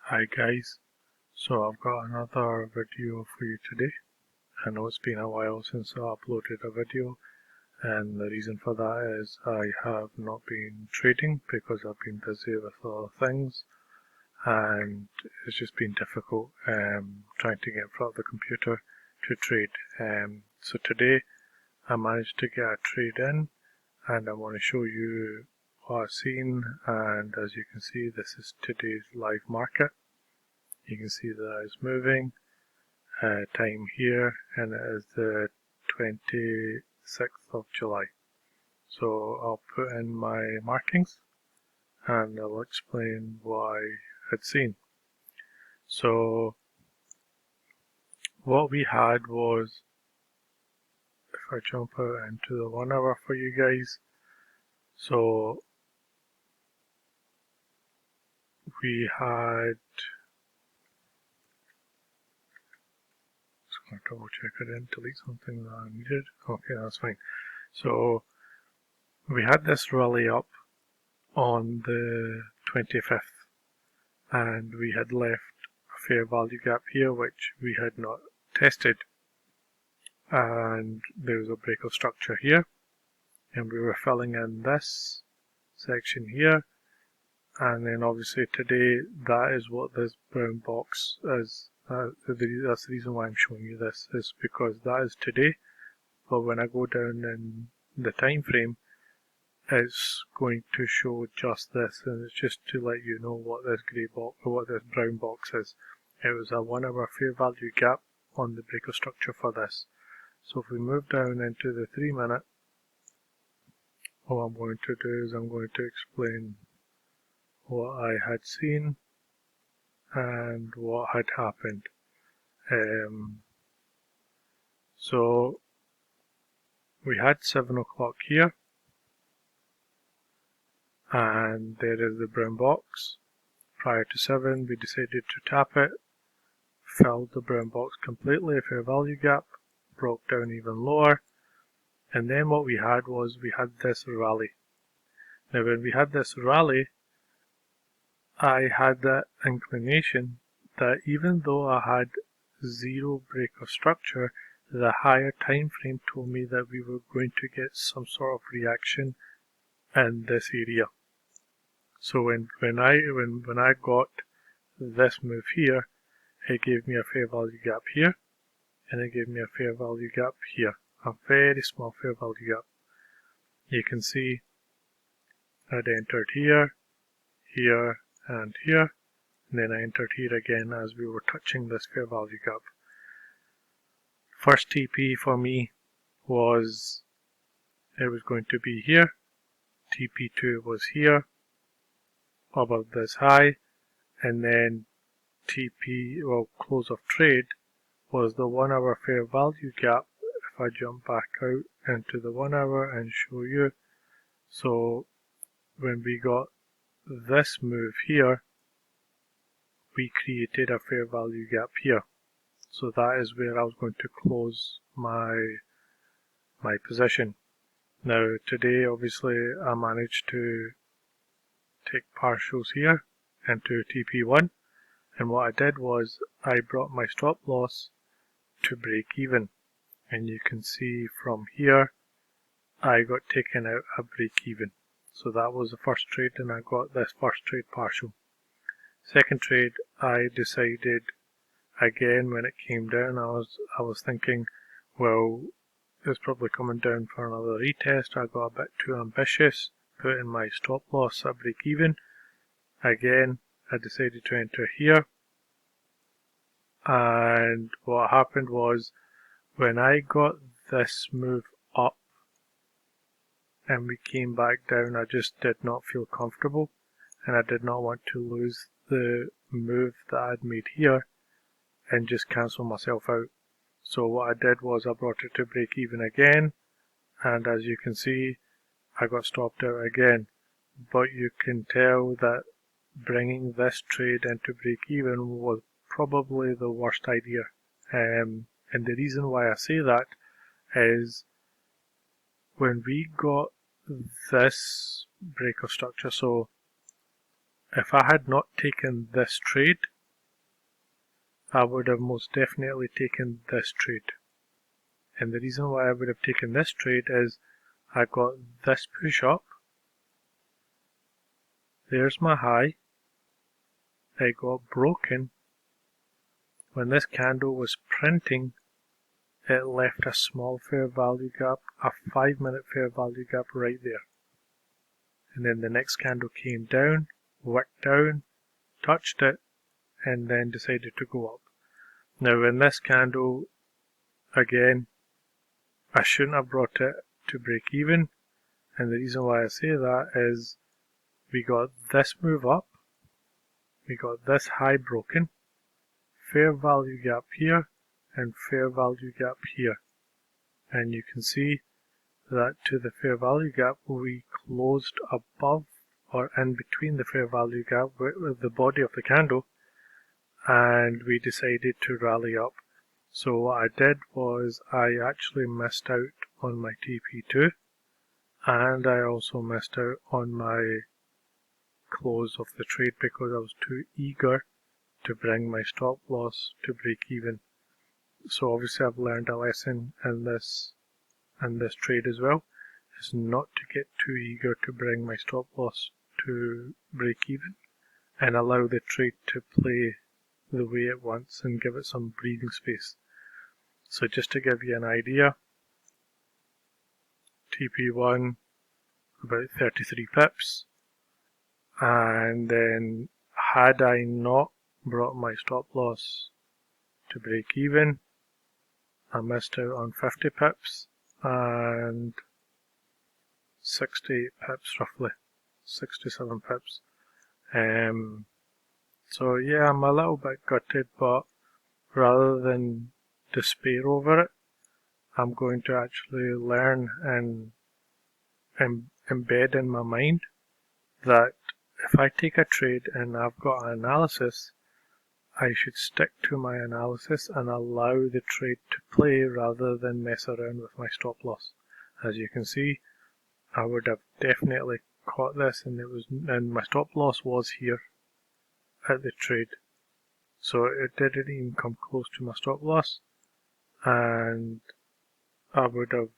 Hi guys, so I've got another video for you today. I know it's been a while since I uploaded a video, and the reason for that is I have not been trading because I've been busy with other things, and it's just been difficult trying to get in front of the computer to trade. So today I managed to get a trade in, and I want to show you what I've seen. And as you can see, this is today's live market. You can see that it's moving, time here, and it is the 26th of July. So I'll put in my markings and I'll explain what I had seen. So what we had was, if I jump out into the 1 hour for you guys, so we had, just going to double check I didn't delete something that I needed. Okay, that's fine. So we had this rally up on the 25th, and we had left a fair value gap here which we had not tested, and there was a break of structure here, and we were filling in this section here, and then obviously today that is what this brown box is. That's the reason why I'm showing you this, is because that is today, but when I go down in the time frame, it's going to show just this, and it's just to let you know what this grey box or what this brown box is. It was a 1 hour fair value gap on the break of structure for this. So if we move down into the 3 minute, what I'm going to do is I'm going to explain what I had seen and what had happened. So we had 7 o'clock here, and there is the brown box. Prior to 7 we decided to tap it, filled the brown box completely, a fair value gap, broke down even lower, and then what we had was we had this rally. Now when we had this rally, I had that inclination that even though I had zero break of structure, the higher time frame told me that we were going to get some sort of reaction in this area. So when I got this move here, it gave me a fair value gap here, and it gave me a fair value gap here, a very small fair value gap. You can see I'd entered here, here, and here, and then I entered here again as we were touching this fair value gap. First TP for me was, it was going to be here, TP2 was here, above this high, and then close of trade was the 1 hour fair value gap. If I jump back out into the 1 hour and show you, so when we got this move here, we created a fair value gap here. So that is where I was going to close my position. Now today obviously I managed to take partials here into TP1, and what I did was I brought my stop loss to break even, and you can see from here I got taken out a break even. So that was the first trade, and I got this first trade partial. Second trade, I decided again when it came down, I was thinking, well, it's probably coming down for another retest. I got a bit too ambitious, put in my stop loss at break even. Again, I decided to enter here, and what happened was when I got this move up and we came back down, I just did not feel comfortable, and I did not want to lose the move that I'd made here and just cancel myself out. So what I did was I brought it to break even again, and as you can see I got stopped out again. But you can tell that bringing this trade into break even was probably the worst idea, and the reason why I say that is when we got this break of structure, so if I had not taken this trade, I would have most definitely taken this trade. And the reason why I would have taken this trade is I got this push up. There's my high. It got broken. When this candle was printing, it left a small fair value gap, a 5-minute fair value gap right there. And then the next candle came down, wicked down, touched it, and then decided to go up. Now in this candle, again, I shouldn't have brought it to break even, and the reason why I say that is we got this move up, we got this high broken, fair value gap here, and fair value gap here. And you can see that to the fair value gap we closed above or in between the fair value gap with the body of the candle, and we decided to rally up. So what I did was I actually missed out on my TP2, and I also missed out on my close of the trade because I was too eager to bring my stop loss to break even. So obviously I've learned a lesson in this trade as well, is not to get too eager to bring my stop loss to break even and allow the trade to play the way it wants and give it some breathing space. So just to give you an idea, TP1 about 33 pips, and then had I not brought my stop loss to break even, I missed out on 50 pips and 68 pips roughly, 67 pips. So yeah, I'm a little bit gutted, but rather than despair over it, I'm going to actually learn and embed in my mind that if I take a trade and I've got an analysis, I should stick to my analysis and allow the trade to play rather than mess around with my stop loss. As you can see, I would have definitely caught this, and my stop loss was here at the trade. So it didn't even come close to my stop loss, and I would have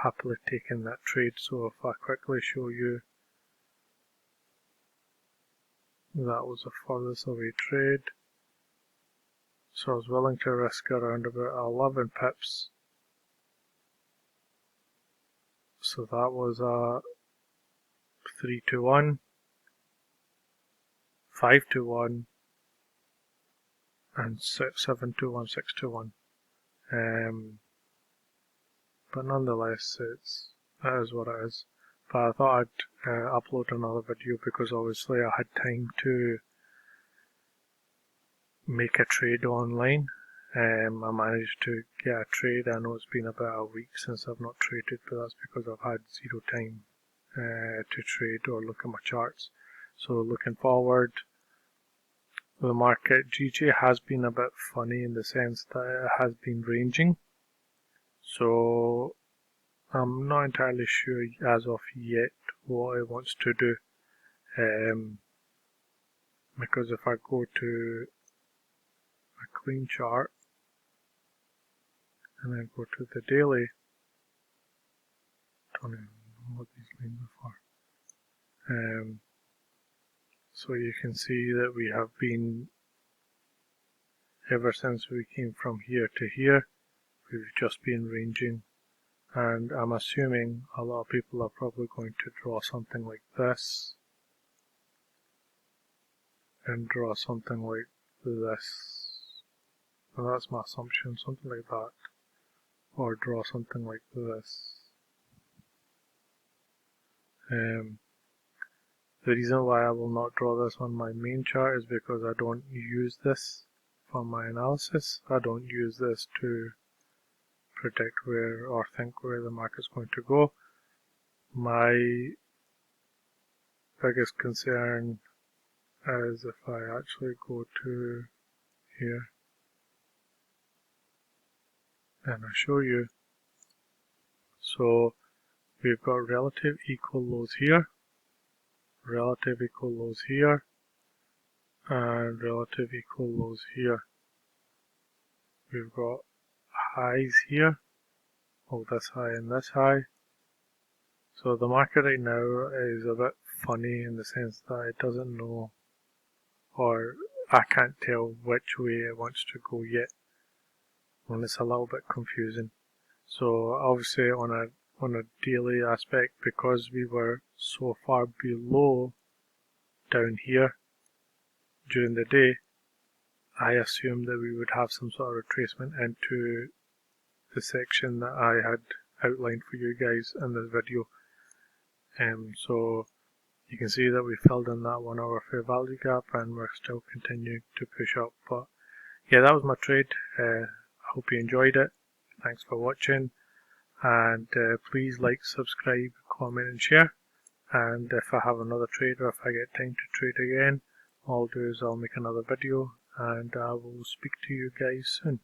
happily taken that trade. So if I quickly show you, that was a furthest away trade. So I was willing to risk around about 11 pips. So that was a 3-1, 5-1, and 7-1, 6-1. But nonetheless, that is what it is. But I thought I'd upload another video because obviously I had time to make a trade online. I managed to get a trade. I know it's been about a week since I've not traded, but that's because I've had zero time to trade or look at my charts. So looking forward, the market GJ has been a bit funny in the sense that it has been ranging. So I'm not entirely sure as of yet what it wants to do. Because if I go to a clean chart and then go to the daily, I don't even know what these mean before. So you can see that we have been, ever since we came from here to here, we've just been ranging, and I'm assuming a lot of people are probably going to draw something like this and draw something like this. Well, that's my assumption, something like that, or draw something like this. The reason why I will not draw this on my main chart is because I don't use this for my analysis. I don't use this to predict where or think where the market's going to go. My biggest concern is if I actually go to here and I show you. So we've got relative equal lows here, relative equal lows here, and relative equal lows here. we've got highs here, this high and this high. So the market right now is a bit funny in the sense that it doesn't know, or I can't tell which way it wants to go yet, and it's a little bit confusing. So obviously on a daily aspect, because we were so far below down here during the day, I assumed that we would have some sort of retracement into the section that I had outlined for you guys in this video. So you can see that we filled in that 1 hour fair value gap and we're still continuing to push up. But yeah, that was my trade. I hope you enjoyed it. Thanks for watching, and please like, subscribe, comment and share. And if I have another trade, or if I get time to trade again, all I'll do is I'll make another video, and I will speak to you guys soon.